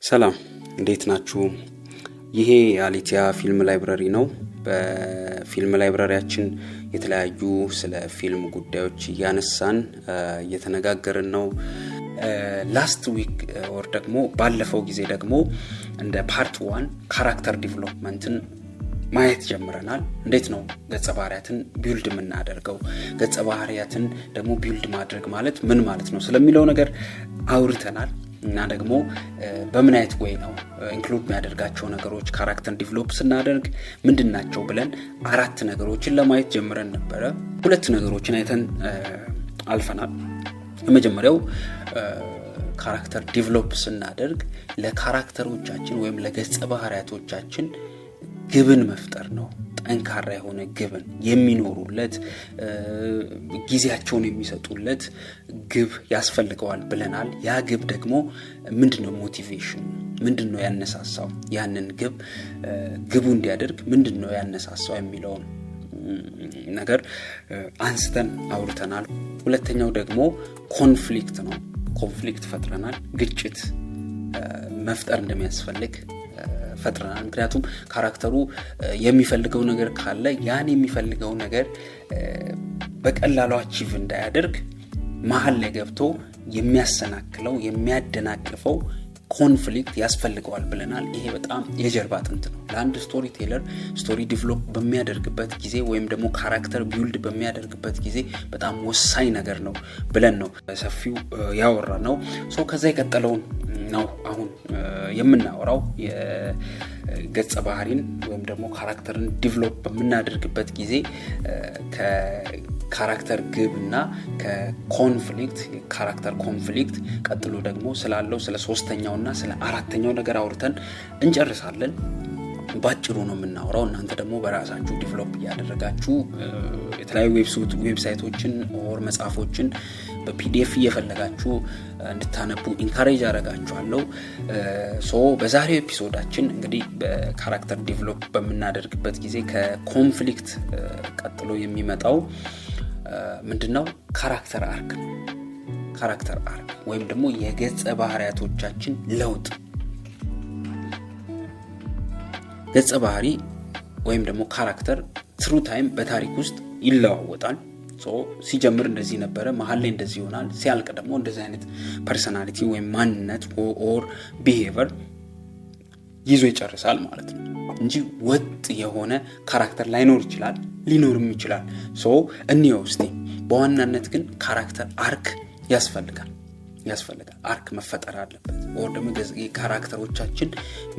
ሰላም እንዴት ናችሁ? ይሄ አሊቲያ ፊልም ላይብረሪ ነው። በፊልም ላይብረሪያችን የተለያዩ ስለ ፊልም ጉዳዮች እያነሳን እየተነጋገርን ነው። ላስት ዊክ ወር ደግሞ ባለፈው ጊዜ ደግሞ እንደ ፓርት 1 ካራክተር ዲቨሎፕመንትን ማየት ጀምረናል። እንዴት ነው ገጸ ባህሪያትን ቢልድ የምናደርገው፣ ገጸ ባህሪያትን ደግሞ ቢልድ ማድረግ ማለት ምን ማለት ነው ስለሚለው ነገር አውርተናል። እና ደግሞ በምን አይነት ወይ ነው ኢንክሉድ የሚያደርጋቸው ነገሮች ካራክተር ዲቨሎፕ ስናደርግ ምንድናቸው ብለን 4 ነገሮችን ለማየት ጀምረን ነበረ። 2 ነገሮችን አይተን አልፈናል። የመጀመሪያው ካራክተር ዲቨሎፕ ስናደርግ ለካራክተሮቻችን ወይም ለገጸ ባህሪያቶቻችን ግብን መፍጠር ነው። ጠንካራ የሆነ ግብን የሚኖሩለት ጊዜያቸውን የሚሰጡለት ግብ ያስፈልገዋል ብለናል። ያ ግብ ደግሞ ምንድነው? ሞቲቬሽን ምንድነው ያነሳሳው? ያንን ግቡ እንዲያደርግ ምንድነው ያነሳሳው የሚለውን ነገር አንስተን አውርተናል። ሁለተኛው ደግሞ ኮንፍሊክት ነው። ኮንፍሊክት ፈጥረናል። ግጭት መፍጠር እንደሚያስፈልግ ፈጥረናል። ምክንያቱም ካራክተሩ የሚፈልገው ነገር ካለ ያን የሚፈልገው ነገር በቀላሉ አቺቭ እንዳያደርግ መሀል ላይ ገብቶ የሚያሰናክለው የሚያደናቅፈው ኮንፍሊክት ያስፈልገዋል ብለናል። ይሄ በጣም የጀርባ አጥንት ነው ለአንድ ስቶሪ ቴለር። ስቶሪ ዲቨሎፕ በሚያደርግበት ጊዜ ወይም ደግሞ ካራክተር ቢልድ በሚያደርግበት ጊዜ በጣም ወሳኝ ነገር ነው ብለን ነው ሰፊው ያወራ ነው። ከዛ የቀጠለውን ነው አሁን የምናወራው። የገጸ ባህሪን ወይም ደግሞ ካራክተርን ዲቨሎፕ በምናደርግበት ጊዜ ከካራክተር ግብ እና ከኮንፍሊክት ካራክተር ኮንፍሊክት ቀጥሎ ደግሞ ስላለው ስለ 3ኛውና ስለ 4ኛው ነገር አውርተን እንጨርሳለን። ባጭሩ ነው የምናወራው። እናንተ ደግሞ በራሳችሁ ዲቨሎፕ እያደረጋችሁ የተለያዩ ዌብሳይቶችን ኦር መጽሐፎችን በፒዲኤፍ እየፈለጋችሁ እንድታነቡ ኢንካሬጅ አደርጋችኋለሁ። በዛሬው ኤፒሶዳችን እንግዲህ በካራክተር ዲቨሎፕ በምናደርግበት ጊዜ ከኮንፍሊክት ቀጥሎ የሚመጣው ምንድነው? ካራክተር አርክ ነው። ካራክተር አርክ ወይም ደግሞ የገጸ ባህሪያቶቻችን ለውጥ። ገጸ ባህሪ ወይም ደግሞ ካራክተር ትሩ ታይም በታሪክ ውስጥ ይለዋወጣል። ሲጀምር እንደዚህ ነበረ፣ መሀል ላይ እንደዚህ ይሆናል፣ ሲያልቅ ደግሞ እንደዚህ አይነት ፐርሰናሊቲ ወይም ማንነት ኦር ቢሄቨር ይዞ ይጨርሳል ማለት ነው እንጂ ወጥ የሆነ ካራክተር ላይኖር ይችላል፣ ሊኖርም ይችላል። እንየው እስቲ። በዋናነት ግን ካራክተር አርክ ያስፈልጋል። አርክ መፈጠር አለበት። ወር ደግሞ ካራክተሮቻችን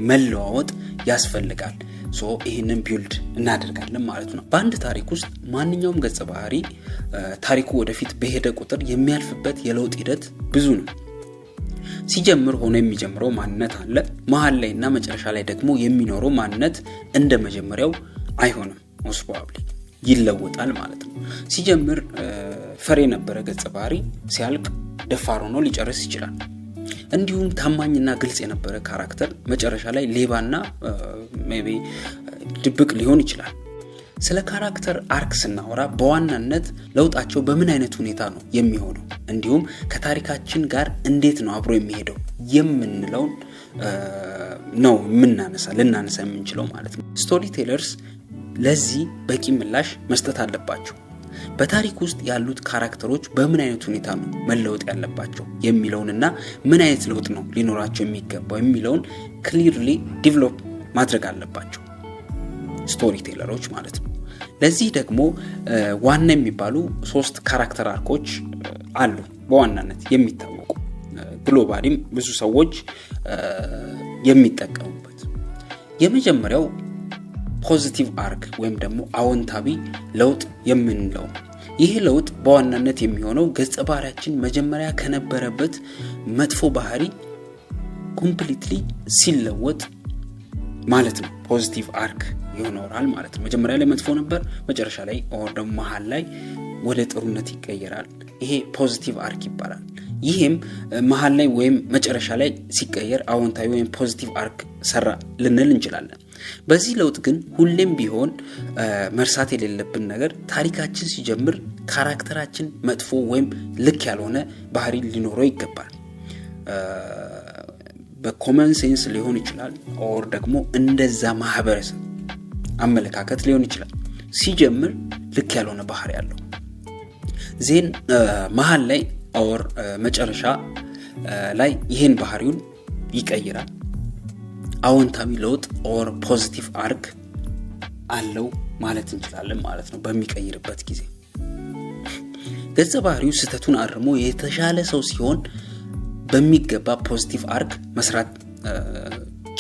መለዋወጥ ያስፈልጋል። ይህንን ቢልድ እናደርጋለን ማለት ነው። በአንድ ታሪክ ውስጥ ማንኛውም ገጸ ባህሪ ታሪኩ ወደፊት በሄደ ቁጥር የሚያልፍበት የለውጥ ሂደት ብዙ ነው። ሲጀምር ሆኖ የሚጀምረው ማንነት አለ። መሀል ላይ እና መጨረሻ ላይ ደግሞ የሚኖረው ማንነት እንደ መጀመሪያው አይሆንም። ሞስት ፕሮባብሊ ይለወጣል ማለት ነው። ሲጀምር ፈሪ የነበረ ገጸ ባህሪ ሲያልቅ ደፋር ሆኖ ሊጨርስ ይችላል። እንዲሁም ታማኝና ግልጽ የነበረ ካራክተር መጨረሻ ላይ ሌባና ሜቢ ድብቅ ሊሆን ይችላል። ስለ ካራክተር አርክ ስናወራ በዋናነት ለውጣቸው በምን አይነት ሁኔታ ነው የሚሆነው፣ እንዲሁም ከታሪካችን ጋር እንዴት ነው አብሮ የሚሄደው የምንለውን ነው ልናነሳ የምንችለው ማለት ነው። ስቶሪ ቴለርስ ለዚህ በቂ ምላሽ መስጠት አለባቸው። በታሪክ ውስጥ ያሉት ካራክተሮች በምን አይነት ሁኔታ ነው መለወጥ ያለባቸው የሚለውንና ምን አይነት ለውጥ ነው ሊኖራቸው የሚገባው የሚለውን ክሊርሊ ዲቨሎፕ ማድረግ አለባቸው ስቶሪ ቴለሮች ማለት ነው። ለዚህ ደግሞ ዋና የሚባሉ 3 ካራክተር አርኮች አሉ በዋናነት የሚታወቁ፣ ግሎባሊም ብዙ ሰዎች የሚጠቀሙበት። የመጀመሪያው ፖዚቲቭ አርክ ወይም ደግሞ አዎንታዊ ለውጥ የምንለው። ይህ ለውጥ በዋናነት የሚሆነው ገጸ ባህሪያችን መጀመሪያ ከነበረበት መጥፎ ባህሪ ኮምፕሊትሊ ሲለወጥ ማለት ነው። ፖዚቲቭ አርክ ይሆናል ማለት ነው። መጀመሪያ ላይ መጥፎ ነበር፣ መጨረሻ ላይ ኦር ደግሞ መሃል ላይ ወደ ጥሩነት ይቀየራል። ይሄ ፖዚቲቭ አርክ ይባላል። ይሄም መሃል ላይ ወይም መጨረሻ ላይ ሲቀየር አዎንታዊ ወይም ፖዚቲቭ አርክ ሰራ ልንል እንችላለን። በዚህ ለውጥ ግን ሁሌም ቢሆን መርሳት የሌለብን ነገር ታሪካችን ሲጀምር ካራክተራችን መጥፎ ወይም ልክ ያልሆነ ባህሪ ሊኖረው ይገባል። በኮመን ሴንስ ሊሆን ይችላል ኦር ደግሞ እንደዛ ማህበረሰብ አመለካከት ሊሆን ይችላል። ሲጀምር ልክ ያልሆነ ባህሪ ያለው ዜን መሃል ላይ ኦር መጨረሻ ላይ ይሄን ባህሪውን ይቀይራል። አዎንታዊ ለውጥ ኦር ፖዚቲቭ አርክ አለው ማለት እንችላለን ማለት ነው። በሚቀይርበት ጊዜ ገጸ ባህሪው ስህተቱን አርሞ የተሻለ ሰው ሲሆን በሚገባ ፖዚቲቭ አርክ መስራት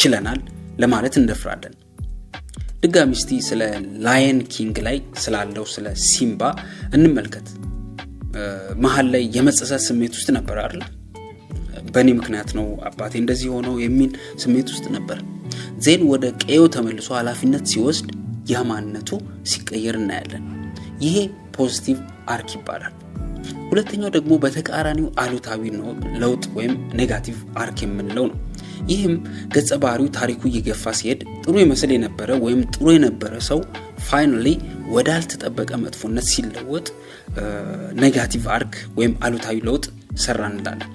ችለናል ለማለት እንደፍራለን። ድጋሚ እስቲ ስለ ላየን ኪንግ ላይ ስላለው ስለ ሲምባ እንመልከት። መሃል ላይ የመጸጸት ስሜት ውስጥ ነበር አይደል? በእኔ ምክንያት ነው አባቴ እንደዚህ ሆነው የሚል ስሜት ውስጥ ነበር። ዜን ወደ ቀዮ ተመልሶ ኃላፊነት ሲወስድ ያማነቱ ሲቀየር እናያለን። ይሄ ፖዚቲቭ አርክ ይባላል። ሁለተኛው ደግሞ በተቃራኒው አሉታዊ ለውጥ ወይም ኔጋቲቭ አርክ የምንለው ነው። ይህም ገጸ ባህሪው ታሪኩ እየገፋ ሲሄድ ጥሩ ይመስል የነበረ ወይም ጥሩ የነበረ ሰው ፋይናሊ ወደ አልተጠበቀ መጥፎነት ሲለወጥ ኔጋቲቭ አርክ ወይም አሉታዊ ለውጥ ሰራ እንላለን።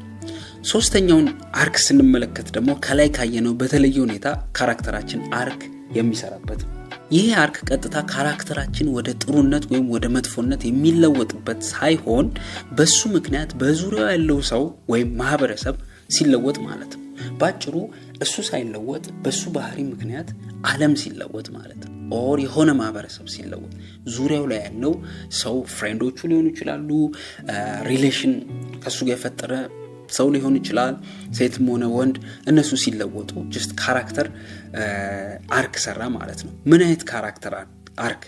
ሶስተኛውን አርክ ስንመለከት ደግሞ ከላይ ካየነው በተለየ ሁኔታ ካራክተራችን አርክ የሚሰራበት ነው። ይሄ አርክ ቀጥታ ካራክተራችን ወደ ጥሩነት ወይም ወደ መጥፎነት የሚለወጥበት ሳይሆን በሱ ምክንያት በዙሪያው ያለው ሰው ወይም ማህበረሰብ ሲለወጥ ማለት ነው። ባጭሩ እሱ ሳይለወጥ በሱ ባህሪ ምክንያት ዓለም ሲለወጥ ማለት ነው። ኦር የሆነ ማህበረሰብ ሲለወጥ ዙሪያው ላይ ያለው ሰው ፍሬንዶቹ ሊሆኑ ይችላሉ፣ ሪሌሽን ከሱ ጋር የፈጠረ ሰው ሊሆን ይችላል፣ ሴትም ሆነ ወንድ፣ እነሱ ሲለወጡ ጀስት ካራክተር አርክ ሰራ ማለት ነው። ምን አይነት ካራክተር አርክ?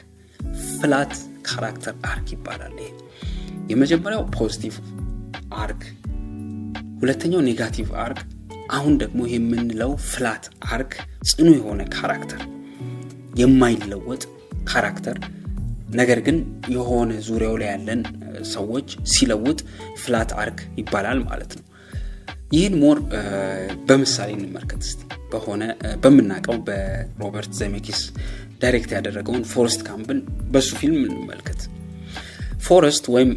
ፍላት ካራክተር አርክ ይባላል። ይሄ የመጀመሪያው ፖዚቲቭ አርክ፣ ሁለተኛው ኔጋቲቭ አርክ፣ አሁን ደግሞ ይሄ የምንለው ፍላት አርክ ጽኑ የሆነ ካራክተር፣ የማይለወጥ ካራክተር ነገር ግን የሆነ ዙሪያው ላይ ያለን ሰዎች ሲለውጥ ፍላት አርክ ይባላል ማለት ነው። ይህን ሞር በምሳሌ እንመልከት እስቲ። በምናውቀው በሮበርት ዘሜኪስ ዳይሬክት ያደረገውን ፎረስት ካምፕን በሱ ፊልም እንመልከት። ፎረስት ወይም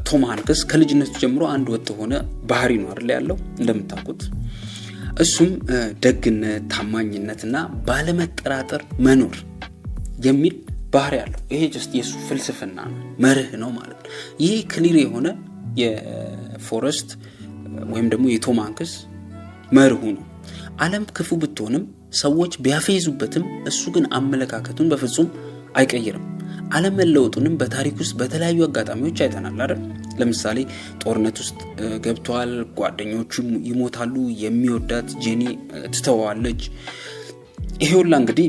ቶም ሃንክስ ከልጅነቱ ጀምሮ አንድ ወጥ ሆነ ባህሪ ነው አይደል ያለው እንደምታውቁት። እሱም ደግነት፣ ታማኝነትና ባለመጠራጠር መኖር የሚል ባህሪ ያለው ይሄ ጀስት የሱ ፍልስፍና ነው፣ መርህ ነው ማለት ነው። ይሄ ክሊር የሆነ የፎረስት ወይም ደግሞ የቶም ሃንክስ መርሁ ነው። ዓለም ክፉ ብትሆንም ሰዎች ቢያፈይዙበትም እሱ ግን አመለካከቱን በፍጹም አይቀይርም። ዓለም መለወጡንም በታሪክ ውስጥ በተለያዩ አጋጣሚዎች አይተናል አይደል? ለምሳሌ ጦርነት ውስጥ ገብቷል፣ ጓደኞቹ ይሞታሉ፣ የሚወዳት ጄኒ ትተዋለች። ይሄ ሁላ እንግዲህ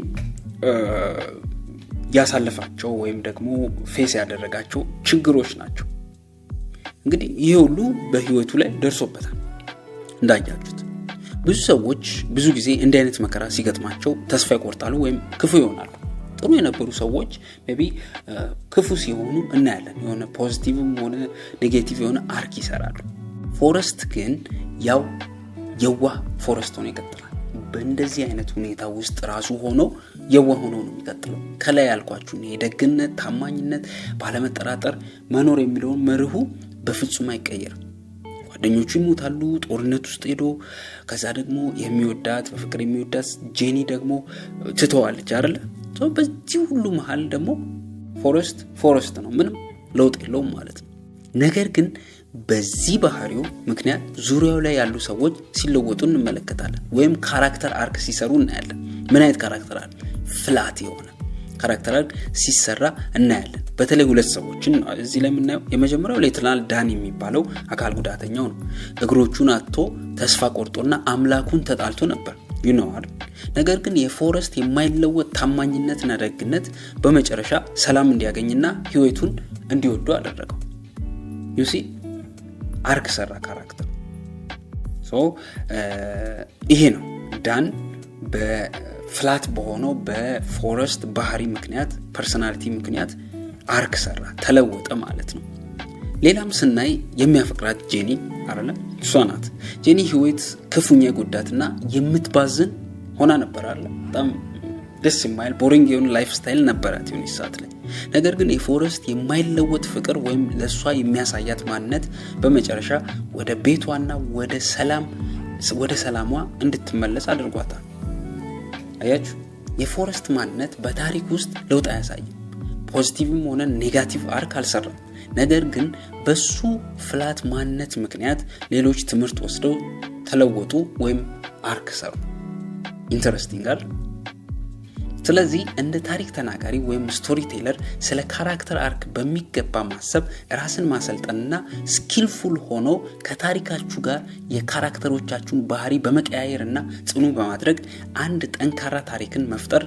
ያሳለፋቸው ወይም ደግሞ ፌስ ያደረጋቸው ችግሮች ናቸው። እንግዲህ ይሄ ሁሉ በህይወቱ ላይ ደርሶበታል። እንዳያችሁት ብዙ ሰዎች ብዙ ጊዜ እንዲህ አይነት መከራ ሲገጥማቸው ተስፋ ይቆርጣሉ ወይም ክፉ ይሆናሉ። ጥሩ የነበሩ ሰዎች ሜቢ ክፉ ሲሆኑ እናያለን። የሆነ ፖዚቲቭም ሆነ ኔጌቲቭ የሆነ አርክ ይሰራሉ። ፎረስት ግን ያው የዋህ ፎረስት ሆኖ ይቀጥላል። በእንደዚህ አይነት ሁኔታ ውስጥ ራሱ ሆኖ የዋህ ሆኖ ነው የሚቀጥለው። ከላይ ያልኳችሁ ደግነት፣ ታማኝነት፣ ባለመጠራጠር መኖር የሚለውን መርሁ በፍጹም አይቀየርም። ጓደኞቹ ይሞታሉ ጦርነት ውስጥ ሄዶ፣ ከዛ ደግሞ የሚወዳት በፍቅር የሚወዳት ጄኒ ደግሞ ትተዋለች አይደለ? በዚህ ሁሉ መሃል ደግሞ ፎረስት ነው፣ ምንም ለውጥ የለውም ማለት ነው። ነገር ግን በዚህ ባህሪው ምክንያት ዙሪያው ላይ ያሉ ሰዎች ሲለወጡ እንመለከታለን፣ ወይም ካራክተር አርክ ሲሰሩ እናያለን። ምን አይነት ካራክተር አርክ? ፍላት የሆነ ካራክተር አርክ ሲሰራ እናያለን። በተለይ ሁለት ሰዎችን እዚህ ላይ የምናየው፣ የመጀመሪያው ሌተናል ዳን የሚባለው አካል ጉዳተኛው ነው። እግሮቹን አጥቶ ተስፋ ቆርጦና አምላኩን ተጣልቶ ነበር ይነዋል። ነገር ግን የፎረስት የማይለወጥ ታማኝነትና ደግነት በመጨረሻ ሰላም እንዲያገኝና ህይወቱን እንዲወዱ አደረገው። ዩሲ አርክ ሰራ ካራክተር። ይሄ ነው ዳን በፍላት በሆነው በፎረስት ባህሪ ምክንያት ፐርሰናሊቲ ምክንያት አርክ ሰራ፣ ተለወጠ ማለት ነው። ሌላም ስናይ የሚያፈቅራት ጄኒ አይደለ? እሷ ናት። ጄኒ ህይወት ክፉኛ ጎዳትና የምትባዝን ሆና ነበር አይደለ? በጣም ደስ የማይል ቦሪንግ የሆነ ላይፍ ስታይል ነበራት የሆነ ሰዓት ላይ። ነገር ግን የፎረስት የማይለወጥ ፍቅር ወይም ለሷ የሚያሳያት ማንነት በመጨረሻ ወደ ቤቷና ወደ ሰላም ወደ ሰላሟ እንድትመለስ አድርጓታል። አያችሁ፣ የፎረስት ማንነት በታሪክ ውስጥ ለውጥ አያሳይም። ፖዚቲቭም ሆነ ኔጋቲቭ አርክ አልሰራም። ነገር ግን በሱ ፍላት ማንነት ምክንያት ሌሎች ትምህርት ወስደው ተለወጡ ወይም አርክ ሰሩ። ኢንተረስቲንግ አይደል? ስለዚህ እንደ ታሪክ ተናጋሪ ወይም ስቶሪ ቴለር ስለ ካራክተር አርክ በሚገባ ማሰብ፣ ራስን ማሰልጠንና ስኪልፉል ሆኖ ከታሪካችሁ ጋር የካራክተሮቻችሁን ባህሪ በመቀያየርና ጽኑ በማድረግ አንድ ጠንካራ ታሪክን መፍጠር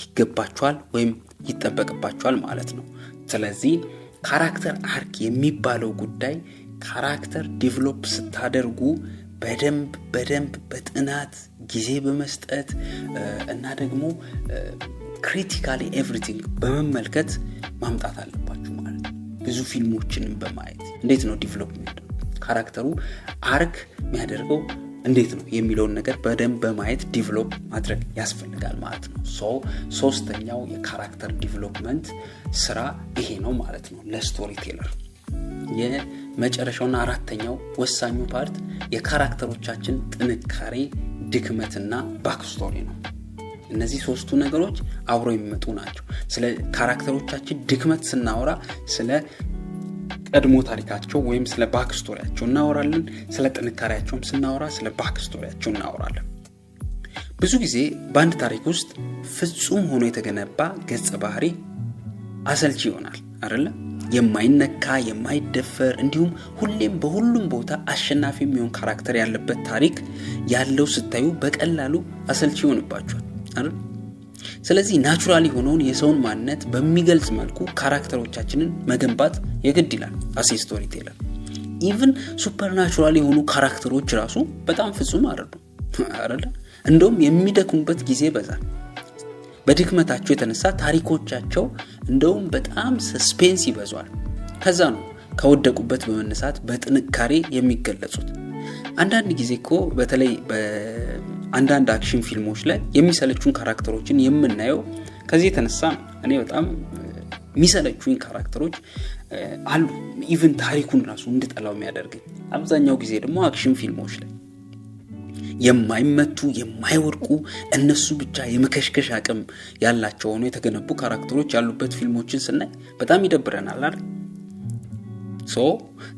ይገባችኋል ወይም ይጠበቅባችኋል ማለት ነው። ስለዚህ ካራክተር አርክ የሚባለው ጉዳይ ካራክተር ዲቨሎፕ ስታደርጉ በደንብ በጥናት ጊዜ በመስጠት እና ደግሞ ክሪቲካሊ ኤቭሪቲንግ በመመልከት ማምጣት አለባችሁ ማለት ነው። ብዙ ፊልሞችንም በማየት እንዴት ነው ዲቨሎፕ የሚያደርገው ካራክተሩ አርክ የሚያደርገው እንዴት ነው የሚለውን ነገር በደንብ በማየት ዲቨሎፕ ማድረግ ያስፈልጋል ማለት ነው። ሶስተኛው የካራክተር ዲቨሎፕመንት ስራ ይሄ ነው ማለት ነው ለስቶሪ ቴለር። የመጨረሻውና አራተኛው ወሳኙ ፓርት የካራክተሮቻችን ጥንካሬ፣ ድክመትና ባክስቶሪ ነው። እነዚህ ሶስቱ ነገሮች አብረው የሚመጡ ናቸው። ስለ ካራክተሮቻችን ድክመት ስናወራ ስለ ቀድሞ ታሪካቸው ወይም ስለ ባክስቶሪያቸው እናወራለን። ስለ ጥንካሬያቸውም ስናወራ ስለ ባክስቶሪያቸው እናወራለን። ብዙ ጊዜ በአንድ ታሪክ ውስጥ ፍጹም ሆኖ የተገነባ ገጸ ባህሪ አሰልቺ ይሆናል አይደለ? የማይነካ የማይደፈር እንዲሁም ሁሌም በሁሉም ቦታ አሸናፊ የሚሆን ካራክተር ያለበት ታሪክ ያለው ስታዩ በቀላሉ አሰልቺ ይሆንባችኋል አይደል? ስለዚህ ናቹራሊ የሆነውን የሰውን ማንነት በሚገልጽ መልኩ ካራክተሮቻችንን መገንባት የግድ ይላል አሴ ስቶሪ ቴለር። ኢቭን ሱፐርናቹራል የሆኑ ካራክተሮች ራሱ በጣም ፍጹም አይደለ? እንደውም የሚደክሙበት ጊዜ በዛል። በድክመታቸው የተነሳ ታሪኮቻቸው እንደውም በጣም ሰስፔንስ ይበዛል። ከዛ ነው ከወደቁበት በመነሳት በጥንካሬ የሚገለጹት። አንዳንድ ጊዜ እኮ በተለይ በአንዳንድ አክሽን ፊልሞች ላይ የሚሰለቹን ካራክተሮችን የምናየው ከዚህ የተነሳ እኔ በጣም የሚሰለቹኝ ካራክተሮች አሉ። ኢቭን ታሪኩን ራሱ እንድጠላው የሚያደርገኝ አብዛኛው ጊዜ ደግሞ አክሽን ፊልሞች ላይ የማይመቱ የማይወድቁ እነሱ ብቻ የመከሽከሽ አቅም ያላቸው ሆኖ የተገነቡ ካራክተሮች ያሉበት ፊልሞችን ስናይ በጣም ይደብረናል አይደል?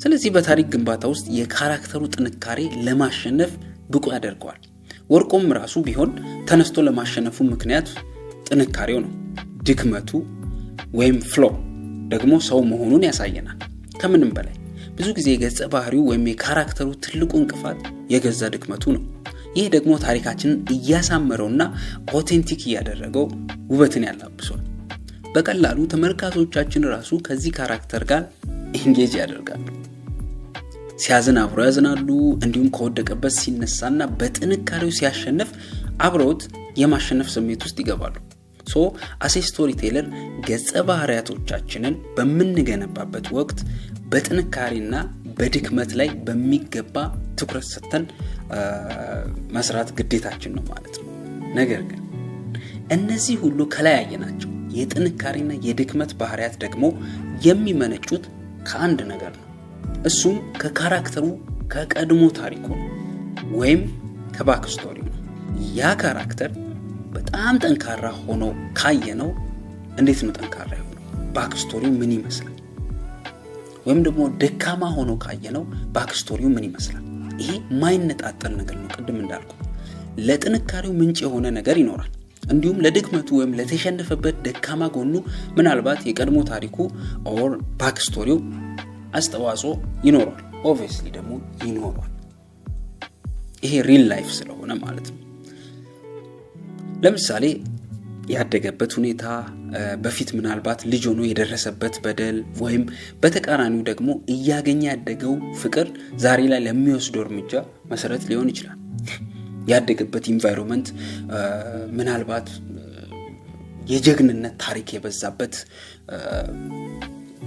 ስለዚህ በታሪክ ግንባታ ውስጥ የካራክተሩ ጥንካሬ ለማሸነፍ ብቁ ያደርገዋል። ወርቆም ራሱ ቢሆን ተነስቶ ለማሸነፉ ምክንያት ጥንካሬው ነው። ድክመቱ ወይም ፍሎ ደግሞ ሰው መሆኑን ያሳየናል። ከምንም በላይ ብዙ ጊዜ የገጸ ባህሪው ወይም የካራክተሩ ትልቁ እንቅፋት የገዛ ድክመቱ ነው። ይህ ደግሞ ታሪካችንን እያሳመረውና ኦቴንቲክ እያደረገው ውበትን ያላብሷል። በቀላሉ ተመልካቾቻችን ራሱ ከዚህ ካራክተር ጋር ኢንጌጅ ያደርጋሉ። ሲያዝን አብሮ ያዝናሉ። እንዲሁም ከወደቀበት ሲነሳና በጥንካሬው ሲያሸንፍ አብረውት የማሸነፍ ስሜት ውስጥ ይገባሉ። አሴ ስቶሪ ቴለር ገጸ ባህሪያቶቻችንን በምንገነባበት ወቅት በጥንካሬና በድክመት ላይ በሚገባ ትኩረት ሰጥተን መስራት ግዴታችን ነው ማለት ነው። ነገር ግን እነዚህ ሁሉ ከላይ ያየናቸው የጥንካሬና የድክመት ባህሪያት ደግሞ የሚመነጩት ከአንድ ነገር ነው። እሱም ከካራክተሩ ከቀድሞ ታሪኩ ነው ወይም ከባክ ስቶሪ ነው። ያ ካራክተር በጣም ጠንካራ ሆኖ ካየነው እንዴት ነው ጠንካራ የሆነው? ባክ ስቶሪው ምን ይመስላል? ወይም ደግሞ ደካማ ሆኖ ካየነው ባክ ስቶሪው ምን ይመስላል? ይሄ ማይነጣጠል ነገር ነው። ቅድም እንዳልኩ ለጥንካሬው ምንጭ የሆነ ነገር ይኖራል። እንዲሁም ለድክመቱ ወይም ለተሸነፈበት ደካማ ጎኑ ምናልባት የቀድሞ ታሪኩ ኦር ባክ ስቶሪው አስተዋጽኦ ይኖራል። ኦብቪየስሊ ደግሞ ይኖራል። ይሄ ሪል ላይፍ ስለሆነ ማለት ነው። ለምሳሌ ያደገበት ሁኔታ፣ በፊት ምናልባት ልጅ ሆኖ የደረሰበት በደል ወይም በተቃራኒው ደግሞ እያገኘ ያደገው ፍቅር ዛሬ ላይ ለሚወስደው እርምጃ መሰረት ሊሆን ይችላል። ያደገበት ኢንቫይሮንመንት ምናልባት የጀግንነት ታሪክ የበዛበት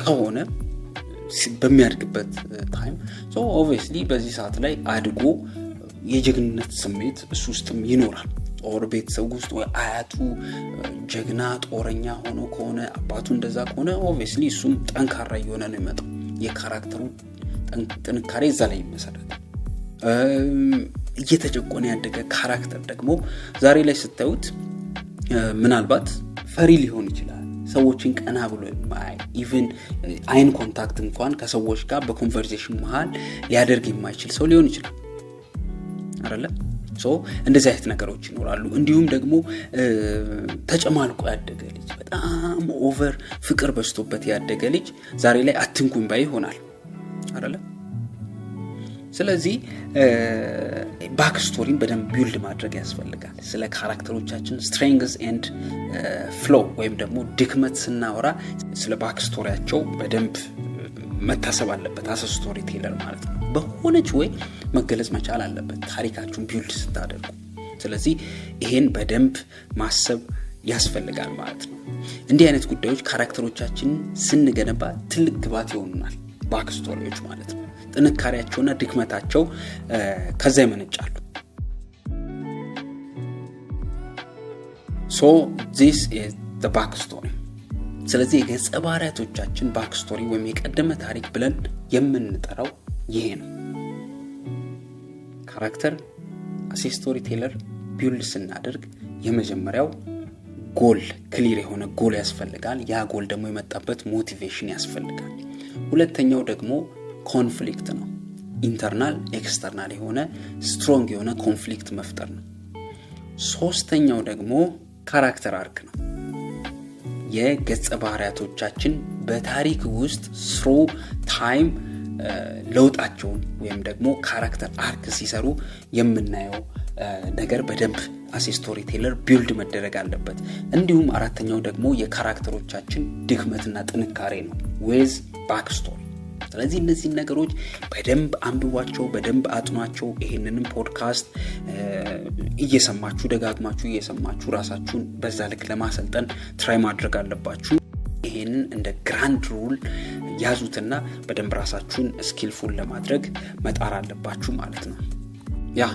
ከሆነ በሚያድግበት ታይም ኦብቪየስሊ በዚህ ሰዓት ላይ አድጎ የጀግንነት ስሜት እሱ ውስጥም ይኖራል። ጦር ቤተሰብ ውስጥ ወይ አያቱ ጀግና ጦረኛ ሆኖ ከሆነ አባቱ እንደዛ ከሆነ ኦብቪየስሊ እሱም ጠንካራ እየሆነ ነው የሚመጣው። የካራክተሩ ጥንካሬ እዛ ላይ ይመሰረታል። እየተጨቆነ ያደገ ካራክተር ደግሞ ዛሬ ላይ ስታዩት ምናልባት ፈሪ ሊሆን ይችላል። ሰዎችን ቀና ብሎ የማያይ ኢቭን አይን ኮንታክት እንኳን ከሰዎች ጋር በኮንቨርሴሽን መሃል ሊያደርግ የማይችል ሰው ሊሆን ይችላል አይደለ? እንደዚህ አይነት ነገሮች ይኖራሉ። እንዲሁም ደግሞ ተጨማልቆ ያደገ ልጅ፣ በጣም ኦቨር ፍቅር በዝቶበት ያደገ ልጅ ዛሬ ላይ አትንኩኝ ባይ ይሆናል አይደለ? ስለዚህ ባክ ስቶሪን በደንብ ቢልድ ማድረግ ያስፈልጋል። ስለ ካራክተሮቻችን ስትሬንግዝ ኤንድ ፍሎ ወይም ደግሞ ድክመት ስናወራ ስለ ባክ ስቶሪያቸው በደንብ መታሰብ አለበት። አሰ ስቶሪ ቴለር ማለት ነው በሆነች ወይ መገለጽ መቻል አለበት ታሪካችሁን ቢልድ ስታደርጉ። ስለዚህ ይሄን በደንብ ማሰብ ያስፈልጋል ማለት ነው። እንዲህ አይነት ጉዳዮች ካራክተሮቻችንን ስንገነባ ትልቅ ግባት ይሆኑናል። ባክ ስቶሪዎች ማለት ነው ጥንካሬያቸውና ድክመታቸው ከዛ ይመነጫሉ። so this is the back story። ስለዚህ የገጸ ባህሪያቶቻችን ባክ ስቶሪ ወይም የቀደመ ታሪክ ብለን የምንጠራው ይሄ ነው። ካራክተር አስ ስቶሪ ቴለር ቢልድ ስናደርግ የመጀመሪያው ጎል ክሊር የሆነ ጎል ያስፈልጋል። ያ ጎል ደግሞ የመጣበት ሞቲቬሽን ያስፈልጋል። ሁለተኛው ደግሞ ኮንፍሊክት ነው። ኢንተርናል ኤክስተርናል የሆነ ስትሮንግ የሆነ ኮንፍሊክት መፍጠር ነው። ሶስተኛው ደግሞ ካራክተር አርክ ነው። የገጸ ባህሪያቶቻችን በታሪክ ውስጥ ስሩ ታይም ለውጣቸውን ወይም ደግሞ ካራክተር አርክ ሲሰሩ የምናየው ነገር በደንብ አስ ስቶሪ ቴለር ቢልድ መደረግ አለበት። እንዲሁም አራተኛው ደግሞ የካራክተሮቻችን ድክመትና ጥንካሬ ነው ዌዝ ባክ ስቶሪ። ስለዚህ እነዚህ ነገሮች በደንብ አንብቧቸው፣ በደንብ አጥኗቸው። ይሄንንም ፖድካስት እየሰማችሁ ደጋግማችሁ እየሰማችሁ ራሳችሁን በዛ ልክ ለማሰልጠን ትራይ ማድረግ አለባችሁ። ይሄንን እንደ ግራንድ ሩል ያዙትና በደንብ ራሳችሁን ስኪልፉል ለማድረግ መጣር አለባችሁ ማለት ነው። ያ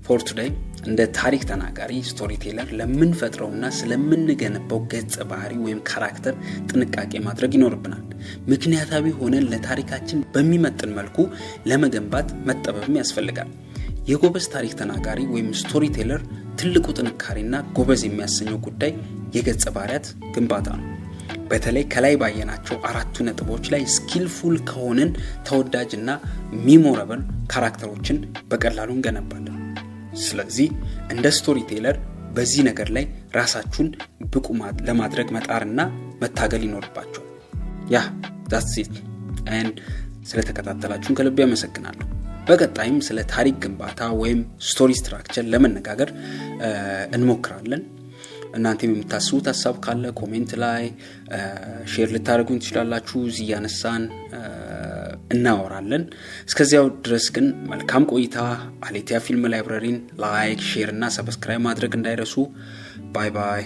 ፎር ቱዴይ እንደ ታሪክ ተናጋሪ ስቶሪ ቴለር ለምንፈጥረውና ስለምንገነባው ገጸ ባህሪ ወይም ካራክተር ጥንቃቄ ማድረግ ይኖርብናል። ምክንያታዊ ሆነን ለታሪካችን በሚመጥን መልኩ ለመገንባት መጠበብም ያስፈልጋል። የጎበዝ ታሪክ ተናጋሪ ወይም ስቶሪ ቴለር ትልቁ ጥንካሬና ጎበዝ የሚያሰኘው ጉዳይ የገጸ ባህሪያት ግንባታ ነው። በተለይ ከላይ ባየናቸው 4 ነጥቦች ላይ ስኪልፉል ከሆነን ተወዳጅና ሚሞራብል ካራክተሮችን በቀላሉ እንገነባለን። ስለዚህ እንደ ስቶሪ ቴለር በዚህ ነገር ላይ ራሳችሁን ብቁ ለማድረግ መጣርና መታገል ይኖርባችኋል። that's it and ስለተከታተላችሁን ከልብ አመሰግናለሁ። በቀጣይም ስለ ታሪክ ግንባታ ወይም ስቶሪ ስትራክቸር ለመነጋገር እንሞክራለን። እናንተም የምታስቡት ሐሳብ ካለ ኮሜንት ላይ ሼር ልታደርጉን ትችላላችሁ። እዚህ ያነሳን እናወራለን። እስከዚያው ድረስ ግን መልካም ቆይታ። አሌቲያ ፊልም ላይብረሪን ላይክ፣ ሼር እና ሰብስክራይብ ማድረግ እንዳይረሱ። ባይ ባይ።